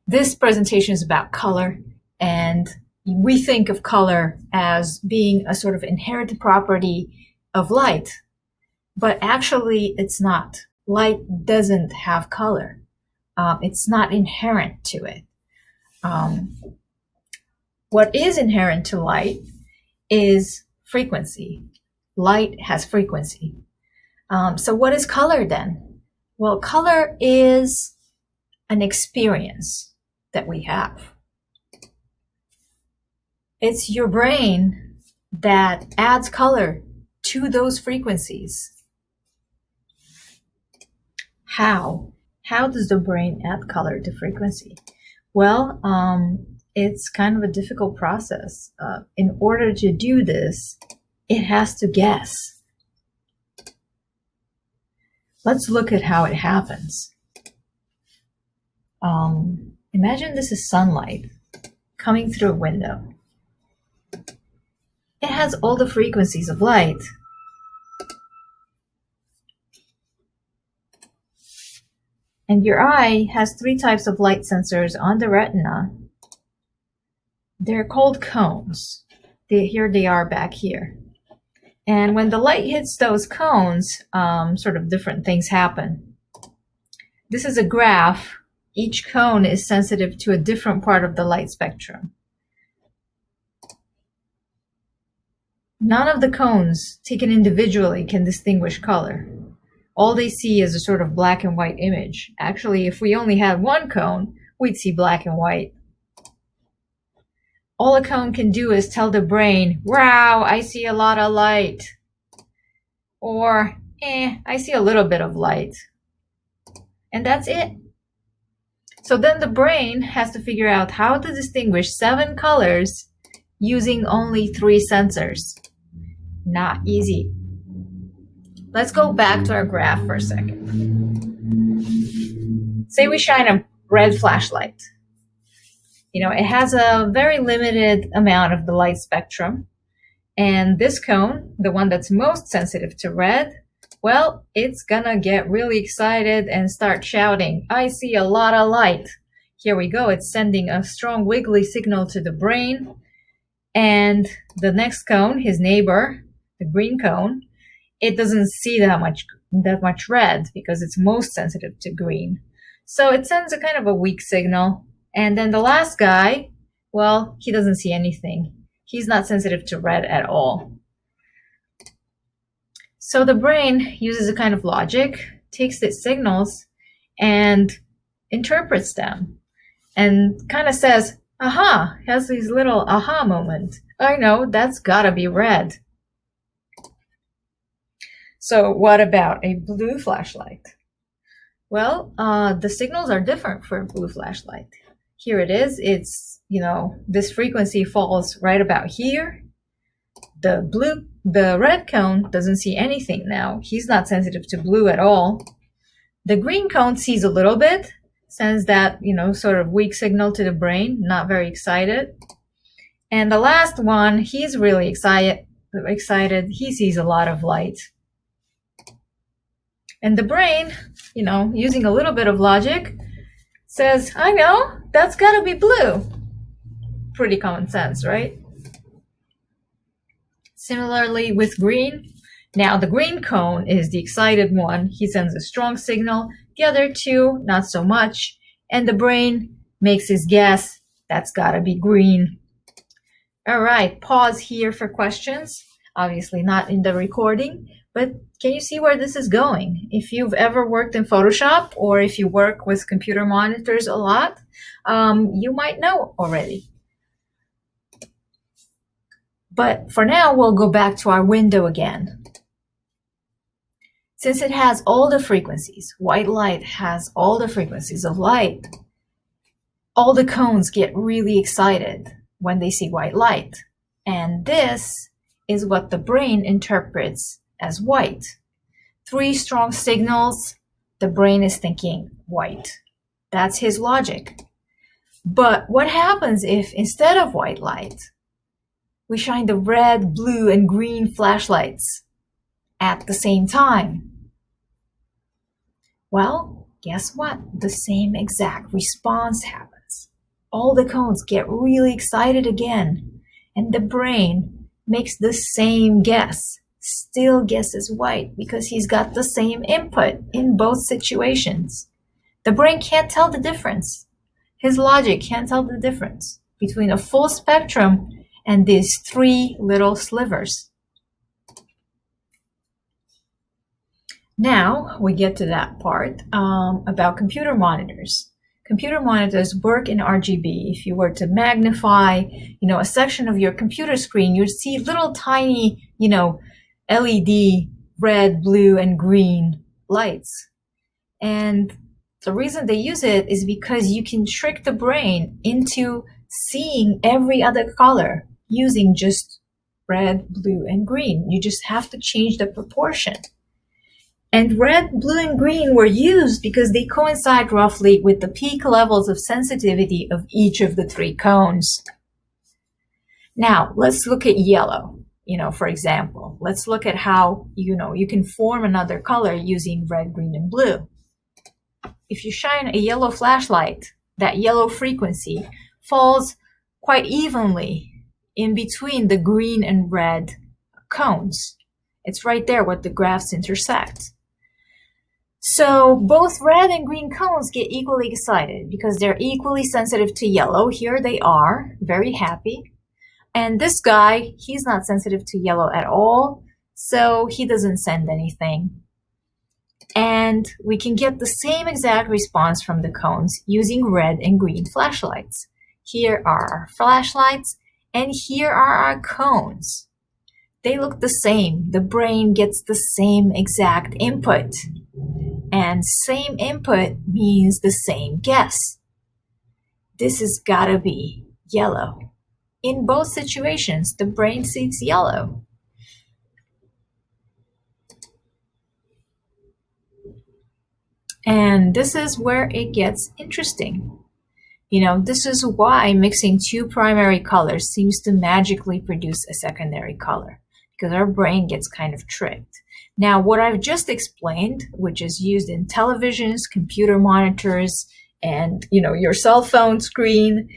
This presentation is about color, and we think of color as being a sort of inherent property of light, but actually it's not. Light doesn't have color. It's not inherent to it. What is inherent to light is frequency. Light has frequency. So what is color then? Well, color is an experience that we have. It's your brain that adds color to those frequencies. How? How does the brain add color to frequency? Well, it's kind of a difficult process. In order to do this, it has to guess. Let's look at how it happens. Imagine this is sunlight coming through a window. It has all the frequencies of light. And your eye has 3 types of light sensors on the retina. They're called cones. Here they are back here. And when the light hits those cones, sort of different things happen. This is a graph. Each cone is sensitive to a different part of the light spectrum. None of the cones taken individually can distinguish color. All they see is a sort of black and white image. Actually, if we only had one cone, we'd see black and white. All a cone can do is tell the brain, wow, I see a lot of light. Or, I see a little bit of light. And that's it. So then the brain has to figure out how to distinguish 7 colors using only 3 sensors. Not easy. Let's go back to our graph for a second. Say we shine a red flashlight. It has a very limited amount of the light spectrum. And this cone, the one that's most sensitive to red, well, it's gonna get really excited and start shouting, I see a lot of light. Here we go. It's sending a strong wiggly signal to the brain. And the next cone, his neighbor, the green cone, it doesn't see that much red because it's most sensitive to green. So it sends a kind of a weak signal. And then the last guy, well, he doesn't see anything. He's not sensitive to red at all. So the brain uses a kind of logic, takes its signals and interprets them and kind of says, aha, has these little aha moments. I know, that's gotta be red. So what about a blue flashlight? Well, the signals are different for a blue flashlight. Here it is. It's, this frequency falls right about here. The red cone doesn't see anything now. He's not sensitive to blue at all. The green cone sees a little bit, sends that, sort of weak signal to the brain, not very excited. And the last one, he's really excited. He sees a lot of light. And the brain, using a little bit of logic, says, I know, that's gotta be blue. Pretty common sense, right? Similarly with green, now the green cone is the excited one. He sends a strong signal. The other 2, not so much. And the brain makes his guess, that's gotta be green. All right, pause here for questions. Obviously not in the recording, but can you see where this is going? If you've ever worked in Photoshop or if you work with computer monitors a lot, you might know already. But for now, we'll go back to our window again. Since it has all the frequencies, white light has all the frequencies of light, all the cones get really excited when they see white light. And this is what the brain interprets as white. 3 strong signals, the brain is thinking white. That's his logic. But what happens if instead of white light, we shine the red, blue, and green flashlights at the same time? Well, guess what? The same exact response happens. all the cones get really excited again, and the brain makes the same guess, still guesses white because he's got the same input in both situations. The brain can't tell the difference. His logic can't tell the difference between a full spectrum and these three little slivers. Now we get to that part about computer monitors. Computer monitors work in RGB. If you were to magnify, a section of your computer screen, you'd see little tiny, LED red, blue, and green lights. And the reason they use it is because you can trick the brain into seeing every other color using just red, blue, and green. You just have to change the proportion. And red, blue, and green were used because they coincide roughly with the peak levels of sensitivity of each of the three cones. Now, let's look at yellow, for example. Let's look at how, you can form another color using red, green, and blue. If you shine a yellow flashlight, that yellow frequency falls quite evenly in between the green and red cones. It's right there where the graphs intersect. So both red and green cones get equally excited because they're equally sensitive to yellow. Here they are, very happy. And this guy, he's not sensitive to yellow at all, so he doesn't send anything. And we can get the same exact response from the cones using red and green flashlights. Here are our flashlights, and here are our cones. They look the same. The brain gets the same exact input. And same input means the same guess. This has got to be yellow. In both situations, the brain sees yellow. And this is where it gets interesting. This is why mixing two primary colors seems to magically produce a secondary color, because our brain gets kind of tricked. Now, what I've just explained, which is used in televisions, computer monitors, and your cell phone screen,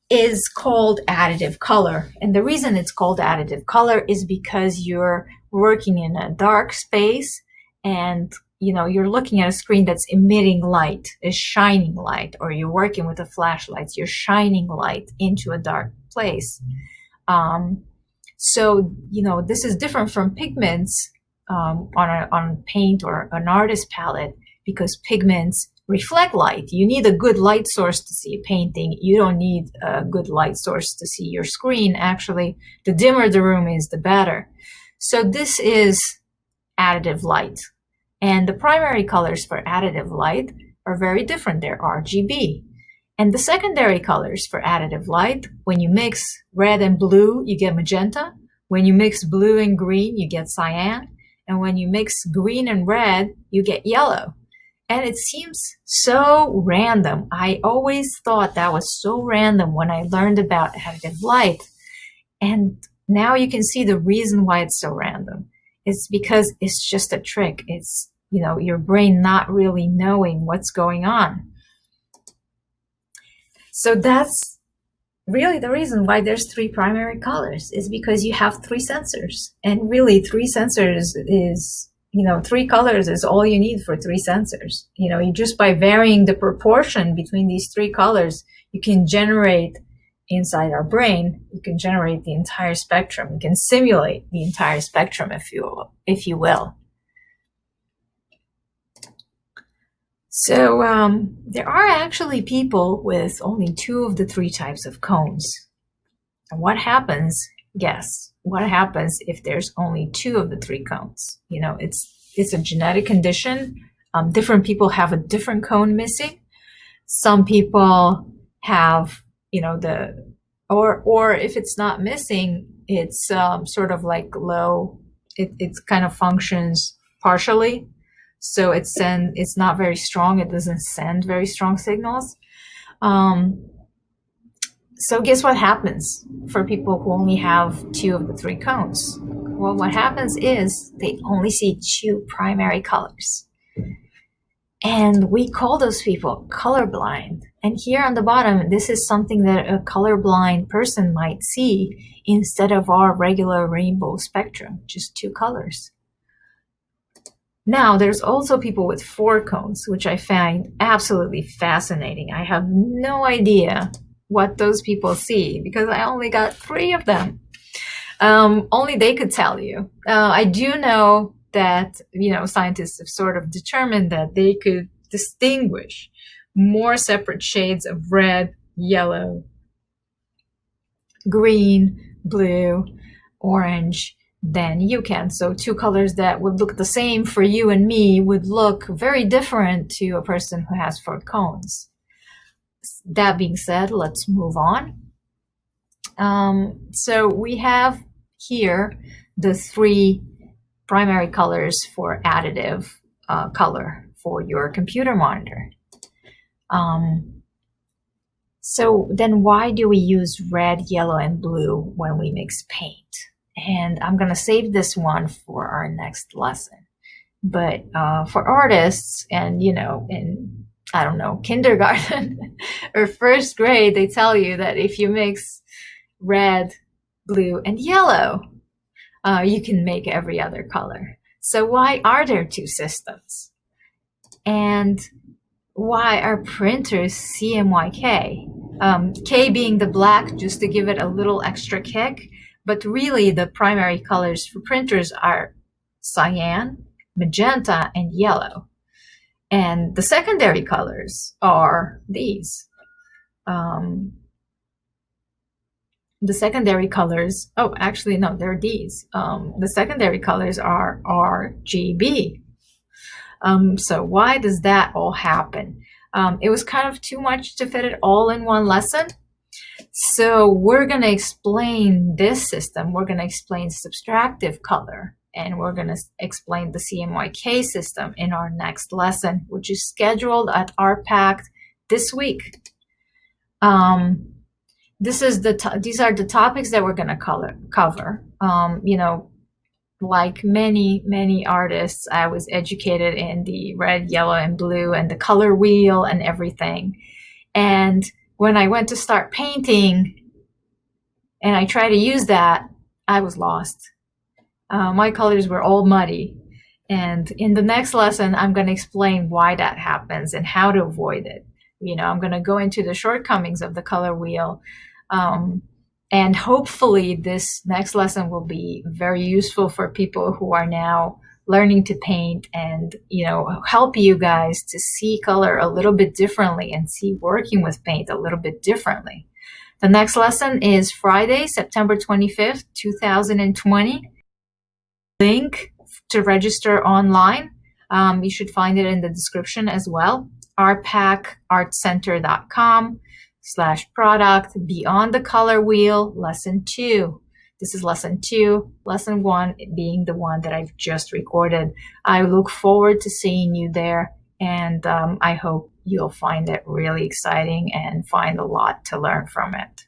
is called additive color. And the reason it's called additive color is because you're working in a dark space and you're looking at a screen that's emitting light, is shining light, or you're working with the flashlights, you're shining light into a dark place. So this is different from pigments on paint or an artist palette, because pigments reflect light. You need a good light source to see a painting. You don't need a good light source to see your screen. Actually, the dimmer the room is, the better. So this is additive light. And the primary colors for additive light are very different. They're RGB. And the secondary colors for additive light, when you mix red and blue, you get magenta. When you mix blue and green, you get cyan. And when you mix green and red, you get yellow. And it seems so random. I always thought that was so random when I learned about additive light. And now you can see the reason why it's so random. It's because it's just a trick. It's, your brain not really knowing what's going on. So that's really the reason why there's three primary colors, is because you have three sensors. And really, three sensors is, three colors is all you need for three sensors. You just by varying the proportion between these three colors, you can generate inside our brain, you can generate the entire spectrum. You can simulate the entire spectrum, if you will. So there are actually people with only two of the three types of cones. And what happens, guess, what happens if there's only two of the three cones? It's a genetic condition. Different people have a different cone missing. Some people have, or if it's not missing, it's sort of like low. It kind of functions partially. So it's not very strong. It doesn't send very strong signals. So guess what happens for people who only have two of the three cones? Well, what happens is they only see two primary colors. And we call those people colorblind. And here on the bottom, this is something that a colorblind person might see instead of our regular rainbow spectrum, just two colors. Now, there's also people with 4 cones, which I find absolutely fascinating. I have no idea what those people see because I only got 3 of them. Only they could tell you. I do know that, scientists have sort of determined that they could distinguish more separate shades of red, yellow, green, blue, orange than you can. So 2 colors that would look the same for you and me would look very different to a person who has 4 cones. That being said, let's move on. So we have here the 3 primary colors for additive color for your computer monitor. So then why do we use red, yellow, and blue when we mix paint? And I'm going to save this one for our next lesson. But for artists and, in, I don't know, kindergarten or first grade, they tell you that if you mix red, blue, and yellow, you can make every other color. So why are there 2 systems? And why are printers CMYK? K being the black, just to give it a little extra kick. But really, the primary colors for printers are cyan, magenta, and yellow. And the secondary colors are these. The secondary colors, they're these. The secondary colors are RGB. So why does that all happen? It was kind of too much to fit it all in one lesson. So we're going to explain this system. We're going to explain subtractive color, and we're going to explain the CMYK system in our next lesson, which is scheduled at RPAC this week. These are the topics that we're going to cover. Like many artists, I was educated in the red, yellow, and blue and the color wheel and everything. And when I went to start painting and I tried to use that, I was lost. My colors were all muddy. And in the next lesson, I'm going to explain why that happens and how to avoid it. I'm going to go into the shortcomings of the color wheel. And hopefully this next lesson will be very useful for people who are now learning to paint and, help you guys to see color a little bit differently and see working with paint a little bit differently. The next lesson is Friday, September 25th, 2020. Link to register online. You should find it in the description as well. rpacartcenter.com/product Beyond the Color Wheel, Lesson 2. This is Lesson 2, Lesson 1 being the one that I've just recorded. I look forward to seeing you there, and I hope you'll find it really exciting and find a lot to learn from it.